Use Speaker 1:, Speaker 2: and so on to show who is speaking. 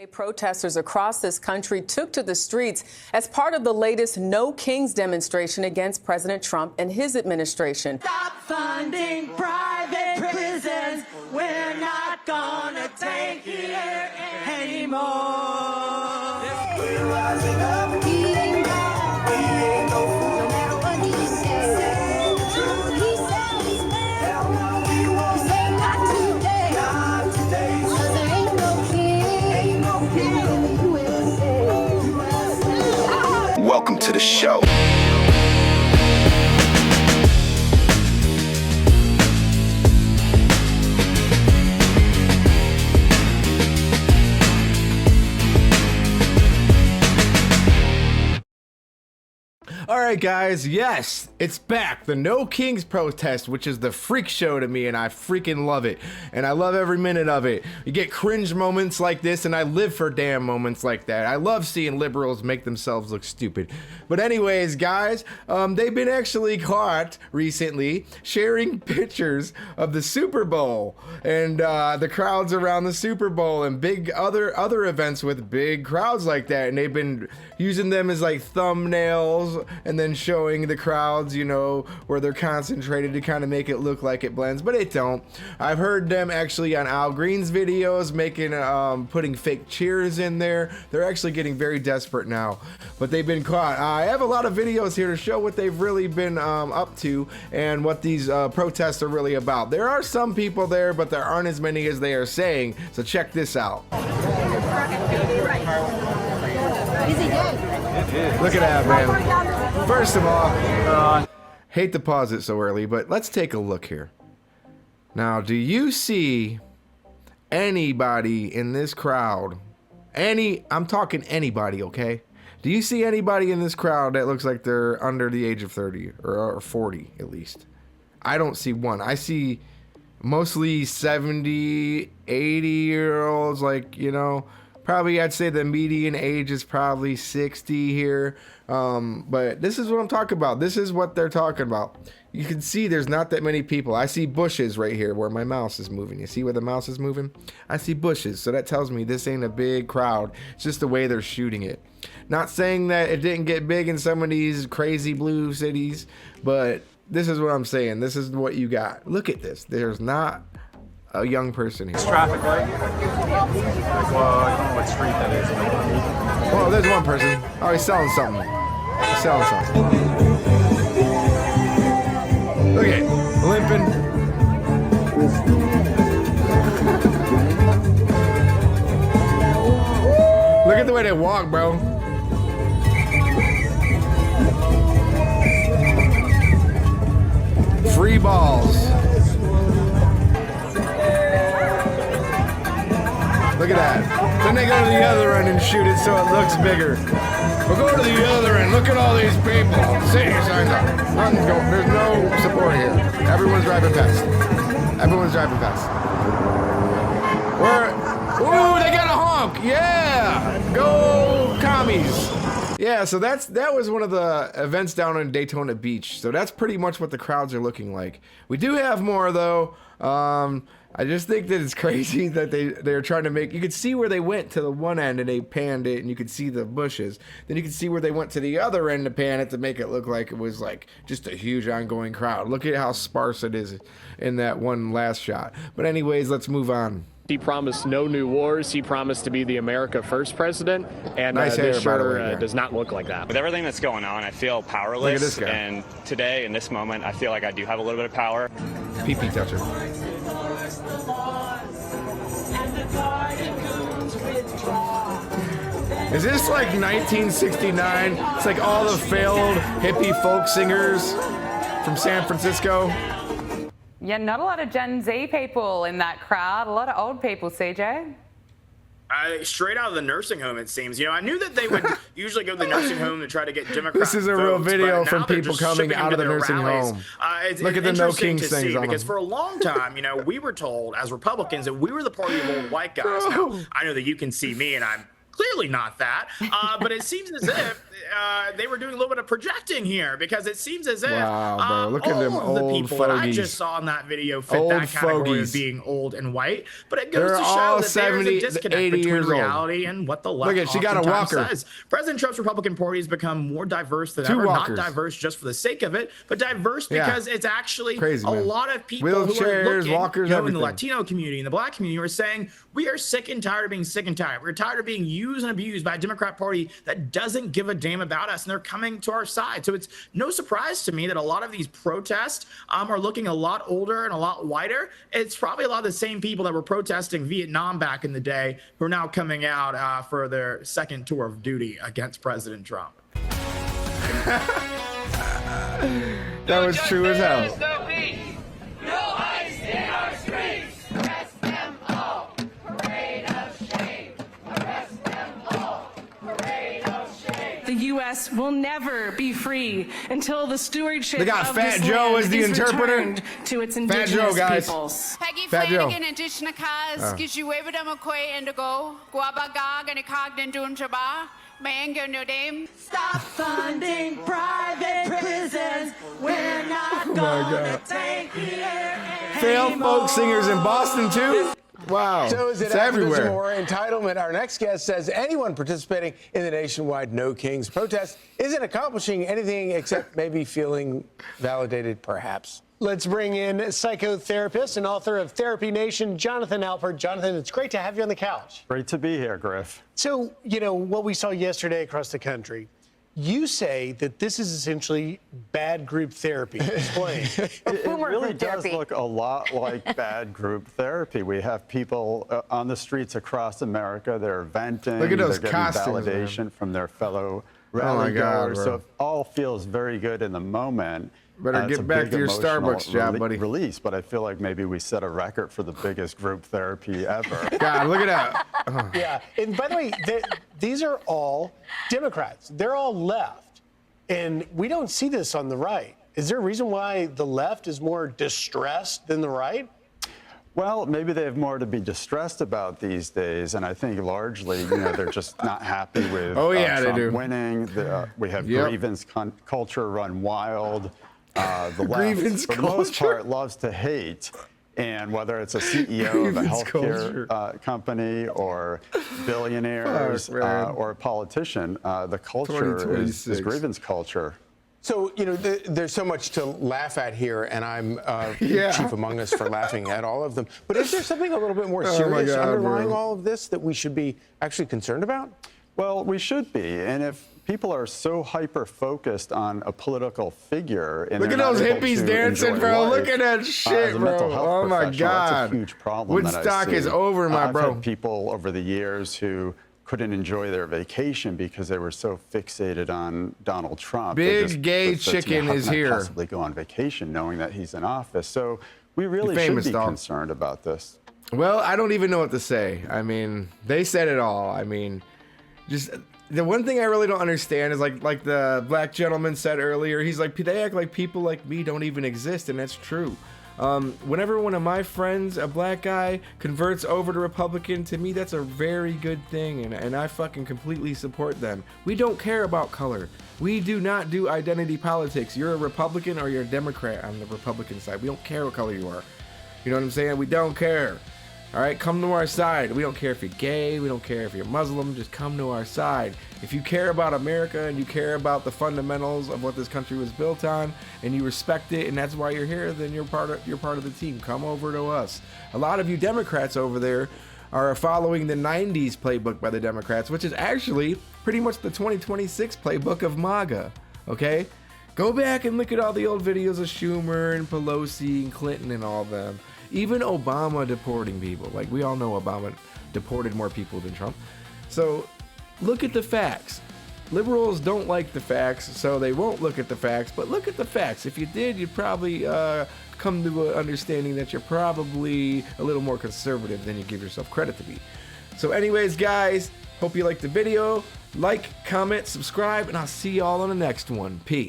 Speaker 1: Protesters across this country took to the streets as part of the latest No Kings demonstration against President Trump and his administration.
Speaker 2: Stop funding private prisons. We're not gonna take it anymore. We're rising up. We ain't no fool. No matter what he says. He says, we won't say not today. Not today. 'Cause there ain't no king. Ain't no king in the USA.
Speaker 3: Welcome to the show.
Speaker 4: All right, guys, yes, it's back. The No Kings protest, which is the freak show to me, and I freaking love it. And I love every minute of it. You get cringe moments like this, and I live for damn moments like that. I love seeing liberals make themselves look stupid. But anyways, guys, they've been actually caught recently sharing pictures of the Super Bowl and the crowds around the Super Bowl and big other events with big crowds like that. And they've been using them as like thumbnails and then showing the crowds, you know, where they're concentrated to kind of make it look like it blends, but it don't. I've heard them actually on Al Green's videos making putting fake cheers in there. They're actually getting very desperate now, but they've been caught. I have a lot of videos here to show what they've really been up to and what these protests are really about. There are some people there, but there aren't as many as they are saying, so check this out. Look at that, man. First of all, hate to pause it so early, but let's take a look here. Now, do you see anybody in this crowd? I'm talking anybody, okay? Do you see anybody in this crowd that looks like they're under the age of 30 or 40 at least? I don't see one. I see mostly 70, 80-year-olds, like, you know, probably I'd say the median age is probably 60 here. But this is what I'm talking about. This is what they're talking about. You can see there's not that many people. I see bushes right here where my mouse is moving. You see where the mouse is moving? I see bushes. So that tells me this ain't a big crowd. It's just the way they're shooting it. Not saying that it didn't get big in some of these crazy blue cities, but this is what I'm saying. This is what you got. Look at this. There's not a young person here.
Speaker 5: It's traffic light. Well, I don't know what street that is.
Speaker 4: Well, there's one person. Oh, he's selling something. He's selling something. Look at it. Limping. Look at the way they walk, bro. Free balls. Look at that. Then they go to the other end and shoot it so it looks bigger. We'll go to the other end. Look at all these people. See, there's no support here. Everyone's driving past. Everyone's driving past. Ooh, they got a honk. Yeah. Go commies. Yeah, so that was one of the events down on Daytona Beach. So that's pretty much what the crowds are looking like. We do have more though. I just think that it's crazy that they're trying to make, you could see where they went to the one end and they panned it and you could see the bushes. Then you could see where they went to the other end to pan it to make it look like it was like just a huge ongoing crowd. Look at how sparse it is in that one last shot. But anyways, let's move on.
Speaker 6: He promised no new wars. He promised to be the America First president, and
Speaker 4: nice hair,
Speaker 6: this sure does not look like that.
Speaker 7: With everything that's going on, I feel powerless.
Speaker 4: Look at this guy.
Speaker 7: And today, in this moment, I feel like I do have a little bit of power.
Speaker 4: Pee-pee toucher. Is this like 1969? It's like all the failed hippie folk singers from San Francisco.
Speaker 8: Yeah, not a lot of Gen Z people in that crowd. A lot of old people, CJ.
Speaker 9: Straight out of the nursing home, it seems. You know, I knew that they would usually go to the nursing home to try to get Democrat
Speaker 4: This is a real video from people coming out of the nursing home. Look at the No Kings things on
Speaker 9: because
Speaker 4: them.
Speaker 9: for a long time, you know, we were told as Republicans that we were the party of old white guys. Now, I know that you can see me and I'm Clearly not that. But it seems as if they were doing a little bit of projecting here, because it seems as if
Speaker 4: bro. Look at them
Speaker 9: all of the
Speaker 4: old
Speaker 9: people that I
Speaker 4: fogies.
Speaker 9: just saw in that video fit
Speaker 4: Old
Speaker 9: that category
Speaker 4: fogies.
Speaker 9: of being old and white. But it goes
Speaker 4: They're
Speaker 9: to
Speaker 4: all
Speaker 9: show that there's
Speaker 4: 70,
Speaker 9: a disconnect
Speaker 4: 80
Speaker 9: between
Speaker 4: years old.
Speaker 9: reality and what the left
Speaker 4: Look at, she got a
Speaker 9: oftentimes
Speaker 4: walker.
Speaker 9: says. President Trump's Republican Party has become more diverse than
Speaker 4: Two
Speaker 9: ever.
Speaker 4: walkers.
Speaker 9: Not diverse just for the sake of it, but diverse
Speaker 4: Yeah.
Speaker 9: because it's actually
Speaker 4: Crazy,
Speaker 9: a
Speaker 4: man.
Speaker 9: lot of people who are
Speaker 4: Wheelchairs,
Speaker 9: looking,
Speaker 4: walkers,
Speaker 9: in the
Speaker 4: everything.
Speaker 9: Latino community, in the Black community, who are saying we are sick and tired of being sick and tired. We're tired of being used and abused by a Democrat Party that doesn't give a damn about us, and they're coming to our side. So it's no surprise to me that a lot of these protests are looking a lot older and a lot whiter. It's probably a lot of the same people that were protesting Vietnam back in the day who are now coming out for their second tour of duty against President Trump.
Speaker 4: That was true as hell.
Speaker 2: No peace. No ice in our streets. Arrest them all. Parade of shame. Arrest them all. Parade of shame.
Speaker 3: The U.S. will never be free until the stewardship
Speaker 4: They got
Speaker 3: of
Speaker 4: Fat
Speaker 3: this
Speaker 4: Joe
Speaker 3: land
Speaker 4: as the
Speaker 3: is
Speaker 4: interpreter.
Speaker 3: returned to its
Speaker 4: Fat
Speaker 3: indigenous
Speaker 4: Joe, guys.
Speaker 3: peoples.
Speaker 10: Peggy
Speaker 4: Fat Joe.
Speaker 10: Flanagan, Indigenous Cause, Gishueva Demoque, Indigo, Guabagag, and Cogden Dunjaba, Mayango no Dame.
Speaker 2: Stop funding private prisons. We're not
Speaker 4: my
Speaker 2: gonna
Speaker 4: God.
Speaker 2: take it
Speaker 4: Failed
Speaker 2: anymore.
Speaker 4: folk singers in Boston too. Wow,
Speaker 11: So is it
Speaker 4: it's
Speaker 11: activism
Speaker 4: everywhere.
Speaker 11: or entitlement? Our next guest says anyone participating in the nationwide No Kings protest isn't accomplishing anything except maybe feeling validated, perhaps.
Speaker 12: Let's bring in psychotherapist and author of Therapy Nation, Jonathan Alpert. Jonathan, it's great to have you on the couch.
Speaker 5: Great to be here, Griff.
Speaker 12: So, you know, what we saw yesterday across the country, you say that this is essentially bad group therapy. Explain.
Speaker 5: It really does look a lot like bad group therapy. We have people on the streets across America. They're venting.
Speaker 4: Look at those
Speaker 5: they're getting
Speaker 4: costumes,
Speaker 5: validation
Speaker 4: man.
Speaker 5: from their fellow
Speaker 4: my
Speaker 5: rally
Speaker 4: God,
Speaker 5: goers.
Speaker 4: bro.
Speaker 5: So it all feels very good in the moment.
Speaker 4: Better
Speaker 5: It's
Speaker 4: get
Speaker 5: a
Speaker 4: back
Speaker 5: big
Speaker 4: to your
Speaker 5: emotional
Speaker 4: Starbucks job, buddy.
Speaker 5: Release, but I feel like maybe we set a record for the biggest group therapy ever.
Speaker 4: God, look at that.
Speaker 12: Yeah. And by the way, these are all Democrats. They're all left. And we don't see this on the right. Is there a reason why the left is more distressed than the right?
Speaker 5: Well, maybe they have more to be distressed about these days, and I think largely, you know, they're just not happy with
Speaker 4: they
Speaker 5: Trump
Speaker 4: do.
Speaker 5: winning. We have
Speaker 4: Yep.
Speaker 5: grievance culture run wild. The
Speaker 4: Grievance
Speaker 5: left, for the most
Speaker 4: culture?
Speaker 5: part, loves to hate. And whether it's a CEO of a
Speaker 4: Grievance
Speaker 5: healthcare company or billionaires
Speaker 4: Fuck, man.
Speaker 5: or a politician, the culture is
Speaker 4: 2026.
Speaker 5: grievance culture.
Speaker 11: So, you know, there's so much to laugh at here, and I'm
Speaker 4: Yeah.
Speaker 11: chief among us for laughing at all of them. But is there something a little bit more
Speaker 4: Oh, my
Speaker 11: serious
Speaker 4: God,
Speaker 11: underlying
Speaker 4: bro.
Speaker 11: all of this that we should be actually concerned about?
Speaker 5: Well, we should be. And if people are so hyper-focused on a political figure... And
Speaker 4: Look
Speaker 5: they're
Speaker 4: at
Speaker 5: not
Speaker 4: those
Speaker 5: able
Speaker 4: hippies
Speaker 5: to
Speaker 4: dancing,
Speaker 5: enjoy
Speaker 4: bro.
Speaker 5: life,
Speaker 4: Look at that
Speaker 5: as
Speaker 4: shit,
Speaker 5: a mental
Speaker 4: bro.
Speaker 5: health
Speaker 4: Oh, my
Speaker 5: professional,
Speaker 4: God.
Speaker 5: That's a huge problem that I
Speaker 4: Woodstock
Speaker 5: see.
Speaker 4: is over, my
Speaker 5: I've
Speaker 4: bro.
Speaker 5: had people over the years who couldn't enjoy their vacation because they were so fixated on Donald Trump. They
Speaker 4: Big
Speaker 5: just
Speaker 4: gay
Speaker 5: said to me,
Speaker 4: chicken
Speaker 5: "How
Speaker 4: is
Speaker 5: can I
Speaker 4: here."
Speaker 5: possibly go on vacation knowing that he's in office?" So we really should
Speaker 4: famous
Speaker 5: be
Speaker 4: dog.
Speaker 5: concerned about this.
Speaker 4: Well, I don't even know what to say. I mean, they said it all. I mean, just the one thing I really don't understand is like the black gentleman said earlier. He's like, they act like people like me don't even exist, and that's true. Whenever one of my friends, a black guy, converts over to Republican, to me that's a very good thing, and I fucking completely support them. We don't care about color. We do not do identity politics. You're a Republican or you're a Democrat on the Republican side. We don't care what color you are. You know what I'm saying? We don't care. All right, come to our side. We don't care if you're gay. We don't care if you're Muslim. Just come to our side. If you care about America and you care about the fundamentals of what this country was built on, and you respect it, and that's why you're here, then you're part of the team. Come over to us. A lot of you Democrats over there are following the 90s playbook by the Democrats, which is actually pretty much the 2026 playbook of MAGA. Okay, go back and look at all the old videos of Schumer and Pelosi and Clinton and all them. Even Obama deporting people. Like, we all know Obama deported more people than Trump. So look at the facts. Liberals don't like the facts, so they won't look at the facts, but look at the facts. If you did, you'd probably come to an understanding that you're probably a little more conservative than you give yourself credit to be. So anyways, guys, hope you liked the video. Like, comment, subscribe, and I'll see y'all on the next one. Peace.